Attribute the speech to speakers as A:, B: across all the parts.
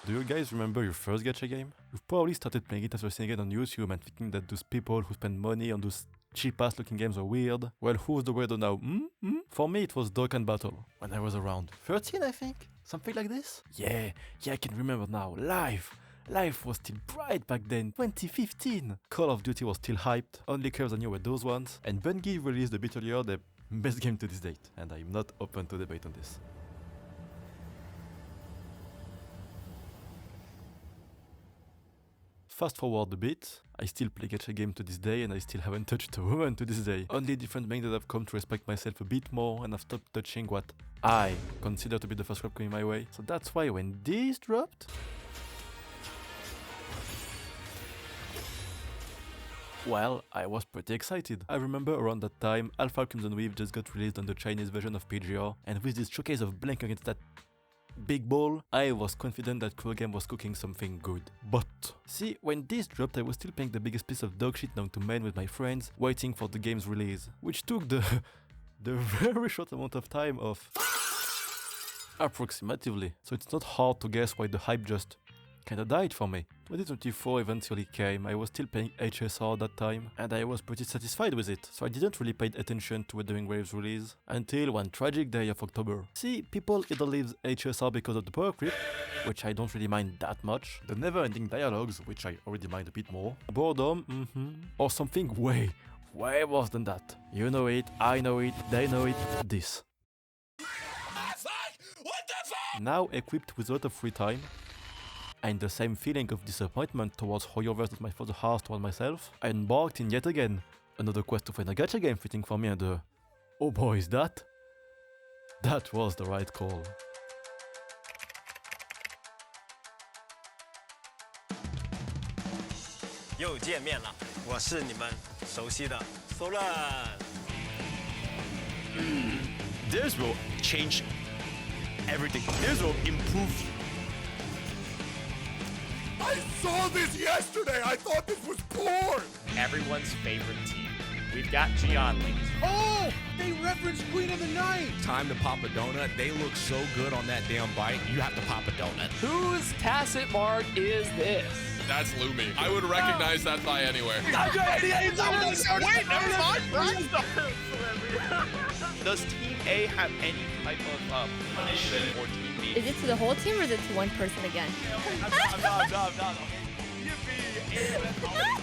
A: Do you guys remember your first gacha game? You've probably started playing it after seeing it on YouTube and thinking that those people who spend money on those cheap-ass looking games are weird. Well, who's the weirdo now? For me, it was Dokkan Battle, when I was around 13, I think? Something like this? Yeah, I can remember now. Life was still bright back then, 2015. Call of Duty was still hyped, only curves I knew were those ones, and Bungie released a bit earlier the best game to this date, and I'm not open to debate on this. Fast forward a bit, I still play gacha game to this day and I still haven't touched a woman to this day. Only different being that I've come to respect myself a bit more and I've stopped touching what I consider to be the first crop coming my way. So that's why when this dropped... well, I was pretty excited. I remember around that time, Alpha Crimson Weave just got released on the Chinese version of PGR, and with this showcase of Blank against that big ball, I was confident that Cool Game was cooking something good. But, see, when this dropped I was still playing the biggest piece of dog shit known to man with my friends, waiting for the game's release, which took the very short amount of time of approximatively. So it's not hard to guess why the hype just kinda died for me. 2024 eventually came, I was still playing HSR that time, and I was pretty satisfied with it, so I didn't really pay attention to Wuthering Waves release, until one tragic day of October. See, people either leave HSR because of the power creep, which I don't really mind that much, the never-ending dialogues, which I already mind a bit more, boredom, or something way worse than that. You know it, I know it, they know it, this. What the fuck? Now equipped with a lot of free time, and the same feeling of disappointment towards Hoyoverse that my father has toward myself, I embarked in yet again another quest to find a gacha game fitting for me, and oh boy, is that? That was the right call.
B: Yo, 见面了，我是你们熟悉的 Solan。This
C: will change everything. This will improve.
D: I saw this yesterday! I thought this was porn!
E: Everyone's favorite team. We've got Gion linked.
F: Oh! They referenced Queen of the Night!
C: Time to pop a donut. They look so good on that damn bite. You have to pop a donut.
E: Whose tacit mark is this?
D: That's Lumi. I would recognize that by anywhere.
E: Wait, never mind. Does Team A have any type of punishment for Team B?
G: Is it to the whole team or is it to one person again?
E: I'm not.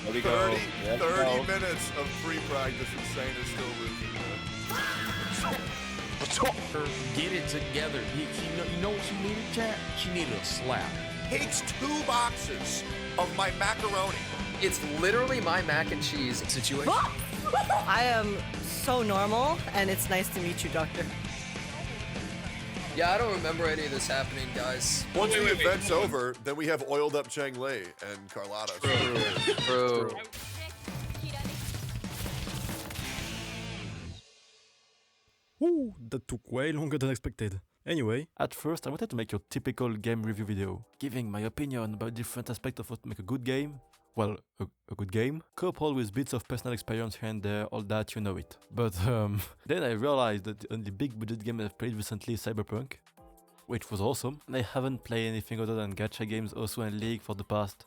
A: There we go.
D: 30 minutes of free practice and Sane is still losing.
C: Get it together. You know what she needed, chat? She needed a slap.
D: Takes 2 boxes of my macaroni.
H: It's literally my mac and cheese
C: Situation.
I: I am so normal, and it's nice to meet you, Doctor.
H: Yeah, I don't remember any of this happening, guys.
D: Once the event's over, then we have oiled up Chang Lei and Carlotta.
H: True.
A: Ooh, that took way longer than expected. Anyway, at first I wanted to make your typical game review video, giving my opinion about different aspects of what make a good game. Well, a good game, coupled with bits of personal experience here and there, all that, you know it. But then I realized that the only big budget game I've played recently is Cyberpunk, which was awesome, and I haven't played anything other than gacha games also in League for the past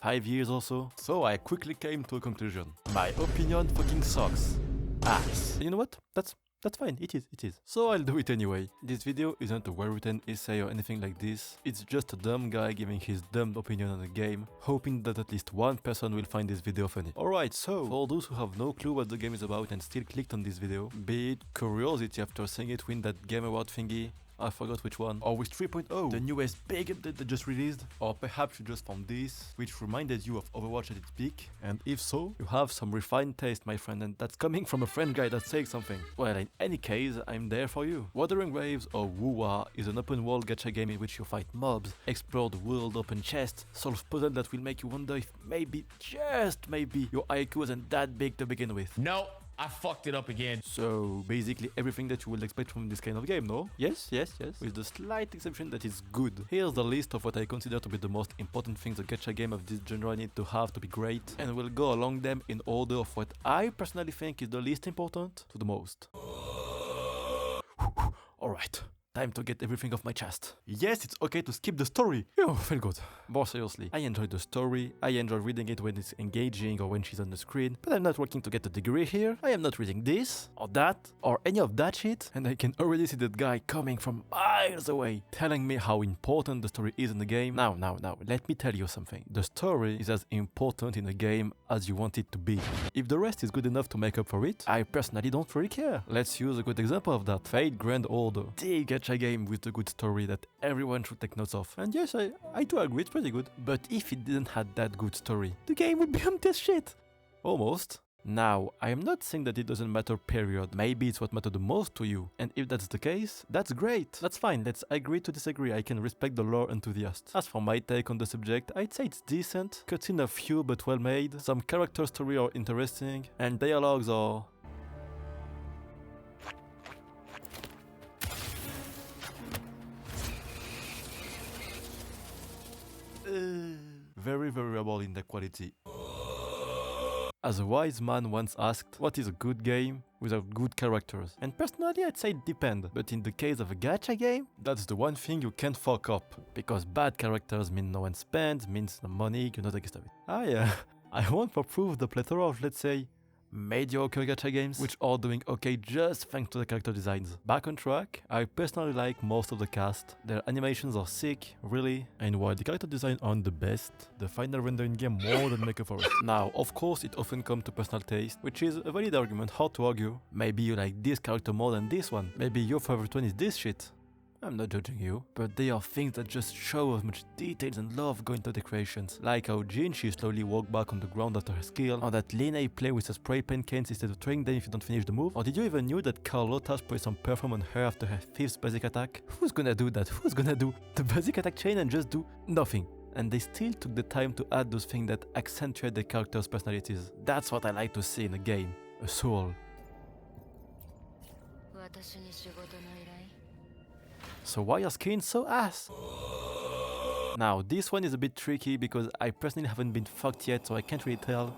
A: 5 years or so. So I quickly came to a conclusion. My opinion fucking sucks. Ass. And you know what? That's fine, it is. So I'll do it anyway. This video isn't a well-written essay or anything like this. It's just a dumb guy giving his dumb opinion on a game, hoping that at least one person will find this video funny. Alright, so, for those who have no clue what the game is about and still clicked on this video, be it curiosity after seeing it win that Game Award thingy, I forgot which one, or with 3.0, the newest big update that just released, or perhaps you just found this, which reminded you of Overwatch at its peak, and if so, you have some refined taste, my friend, and that's coming from a friend guy that's saying something. Well, in any case, I'm there for you. Wuthering Waves, or WUWA, is an open-world gacha game in which you fight mobs, explore the world, open chests, solve puzzles that will make you wonder if maybe, just maybe, your IQ isn't that big to begin with.
C: No, I fucked it up again.
A: So, basically everything that you would expect from this kind of game, no? Yes. With the slight exception that it's good. Here's the list of what I consider to be the most important things a gacha game of this genre need to have to be great, and we'll go along them in order of what I personally think is the least important to the most. Alright, time to get everything off my chest. Yes, it's okay to skip the story. Oh, feel good. More seriously, I enjoy the story, I enjoy reading it when it's engaging or when she's on the screen, but I'm not working to get a degree here. I am not reading this, or that, or any of that shit, and I can already see that guy coming from miles away, telling me how important the story is in the game. Now, let me tell you something. The story is as important in a game as you want it to be. If the rest is good enough to make up for it, I personally don't really care. Let's use a good example of that. Fate Grand Order. The gacha game with a good story that everyone should take notes of. And yes, I do agree, it's pretty good. But if it didn't have that good story, the game would be empty as shit. Almost. Now, I am not saying that it doesn't matter, period. Maybe it's what matters the most to you. And if that's the case, that's great. That's fine, let's agree to disagree. I can respect the lore enthusiast. As for my take on the subject, I'd say it's decent. Cutscenes are few but well made. Some character story are interesting. And dialogues are... very variable in their quality. As a wise man once asked, what is a good game without good characters? And personally I'd say it depends, but in the case of a gacha game, that's the one thing you can't fuck up, because bad characters mean no one spends, means no money, you know the gist of it. I want for proof the plethora of, let's say, mediocre gacha games, which are doing okay just thanks to the character designs. Back on track, I personally like most of the cast. Their animations are sick, really, and while the character design aren't the best, the final render in game more than make up for it. Now, of course, it often comes to personal taste, which is a valid argument, hard to argue. Maybe you like this character more than this one. Maybe your favorite one is this shit. I'm not judging you, but they are things that just show how much details and love go into the creations. Like how Jinchi slowly walked back on the ground after her skill, or that Lene play with her spray paint cans instead of throwing them if you don't finish the move. Or did you even know that Carlotta sprayed some perfume on her after her 5th basic attack? Who's gonna do that? Who's gonna do the basic attack chain and just do nothing? And they still took the time to add those things that accentuate the characters' personalities. That's what I like to see in a game. A soul. So why are skins so ass? Now, this one is a bit tricky because I personally haven't been fucked yet, so I can't really tell.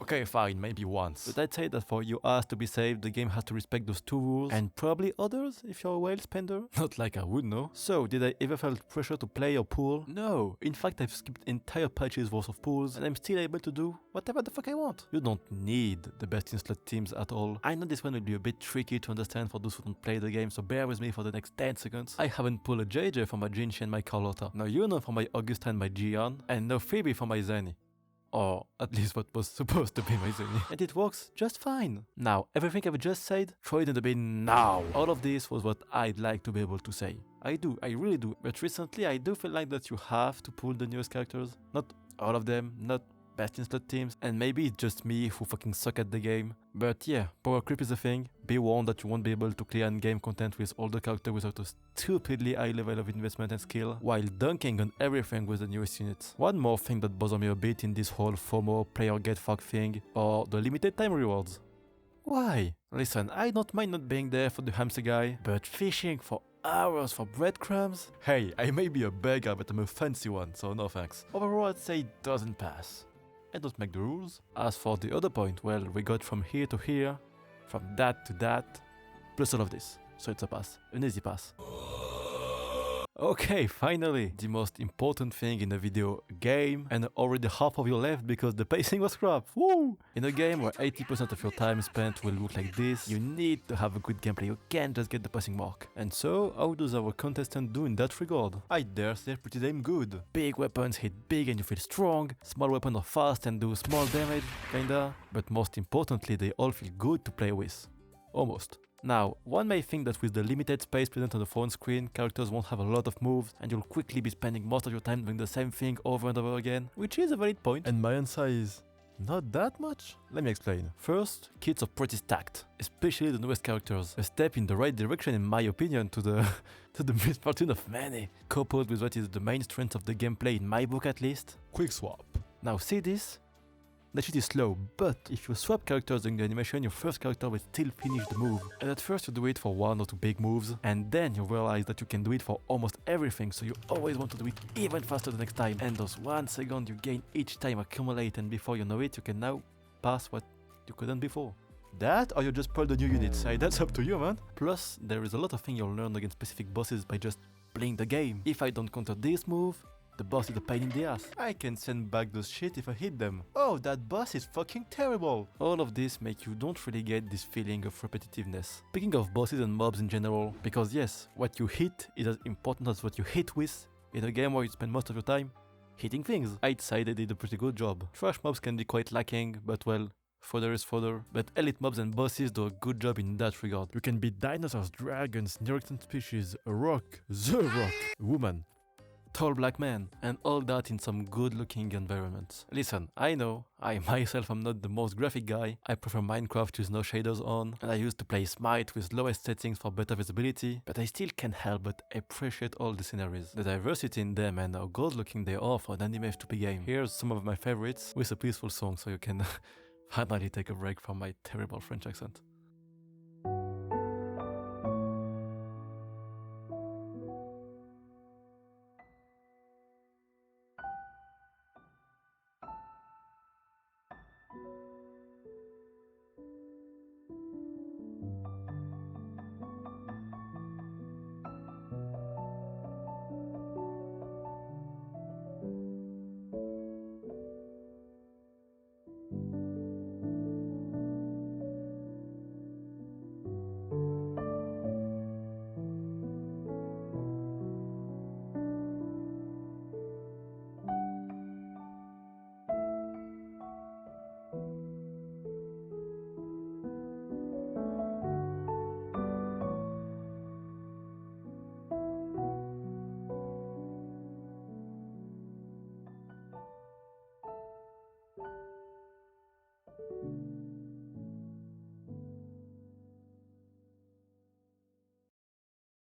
A: Okay, fine, maybe once. But I'd say that for your ass to be saved, the game has to respect those 2 rules, and probably others if you're a whale spender. Not like I would know. So, did I ever feel pressure to play or pool? No. In fact, I've skipped entire patches worth of pools, and I'm still able to do whatever the fuck I want. You don't need the best in slot teams at all. I know this one will be a bit tricky to understand for those who don't play the game, so bear with me for the next 10 seconds. I haven't pulled a JJ for my Jinchi and my Carlotta. No Yuno for my Augusta and my Gian, and no Phoebe for my Zenny. Or at least what was supposed to be my Zenny. And it works just fine. Now, everything I've just said, throw it in the bin now. All of this was what I'd like to be able to say. I really do. But recently I do feel like that you have to pull the newest characters. Not all of them, not best in slot teams, and maybe it's just me who fucking suck at the game. But yeah, power creep is a thing. Be warned that you won't be able to clear end-game content with all the characters without a stupidly high level of investment and skill, while dunking on everything with the newest units. One more thing that bothers me a bit in this whole FOMO, player get fucked thing, or the limited time rewards. Why? Listen, I don't mind not being there for the hamster guy, but fishing for hours for breadcrumbs? Hey, I may be a beggar, but I'm a fancy one, so no thanks. Overall, I'd say it doesn't pass. I don't make the rules. As for the other point, well, we got from here to here, from that to that, plus all of this. So it's a pass, an easy pass. Okay, finally, the most important thing in a video game, and already half of you left because the pacing was crap. Woo! In a game where 80% of your time spent will look like this, you need to have a good gameplay, you can't just get the passing mark. And so, how does our contestant do in that regard? I dare say pretty damn good. Big weapons hit big and you feel strong, small weapons are fast and do small damage, kinda, but most importantly they all feel good to play with. Almost. Now, one may think that with the limited space present on the phone screen, characters won't have a lot of moves and you'll quickly be spending most of your time doing the same thing over and over again, which is a valid point. And my answer is not that much? Let me explain. First, kits are pretty stacked, especially the newest characters. A step in the right direction in my opinion to the misfortune of many, coupled with what is the main strength of the gameplay in my book at least. Quick swap. Now see this? That shit is slow, but if you swap characters during the animation, your first character will still finish the move. And at first you do it for 1 or 2 big moves, and then you realize that you can do it for almost everything, so you always want to do it even faster the next time. And those 1 second you gain each time accumulate, and before you know it, you can now pass what you couldn't before. that, or you just pull the new units. That's up to you, man. Plus, there is a lot of things you'll learn against specific bosses by just playing the game. If I don't counter this move, the boss is a pain in the ass. I can send back those shit if I hit them. Oh, that boss is fucking terrible. All of this make you don't really get this feeling of repetitiveness. Speaking of bosses and mobs in general, because yes, what you hit is as important as what you hit with in a game where you spend most of your time hitting things. I'd say they did a pretty good job. Trash mobs can be quite lacking, but well, fodder is fodder. But elite mobs and bosses do a good job in that regard. You can beat dinosaurs, dragons, near-extinct species, a rock, the rock, a woman, tall black man, and all that in some good looking environments. Listen, I know, I myself am not the most graphic guy. I prefer Minecraft with no shaders on, and I used to play Smite with lowest settings for better visibility, but I still can't help but appreciate all the sceneries, the diversity in them, and how good looking they are for an anime F2P game. Here's some of my favorites with a peaceful song so you can finally take a break from my terrible French accent.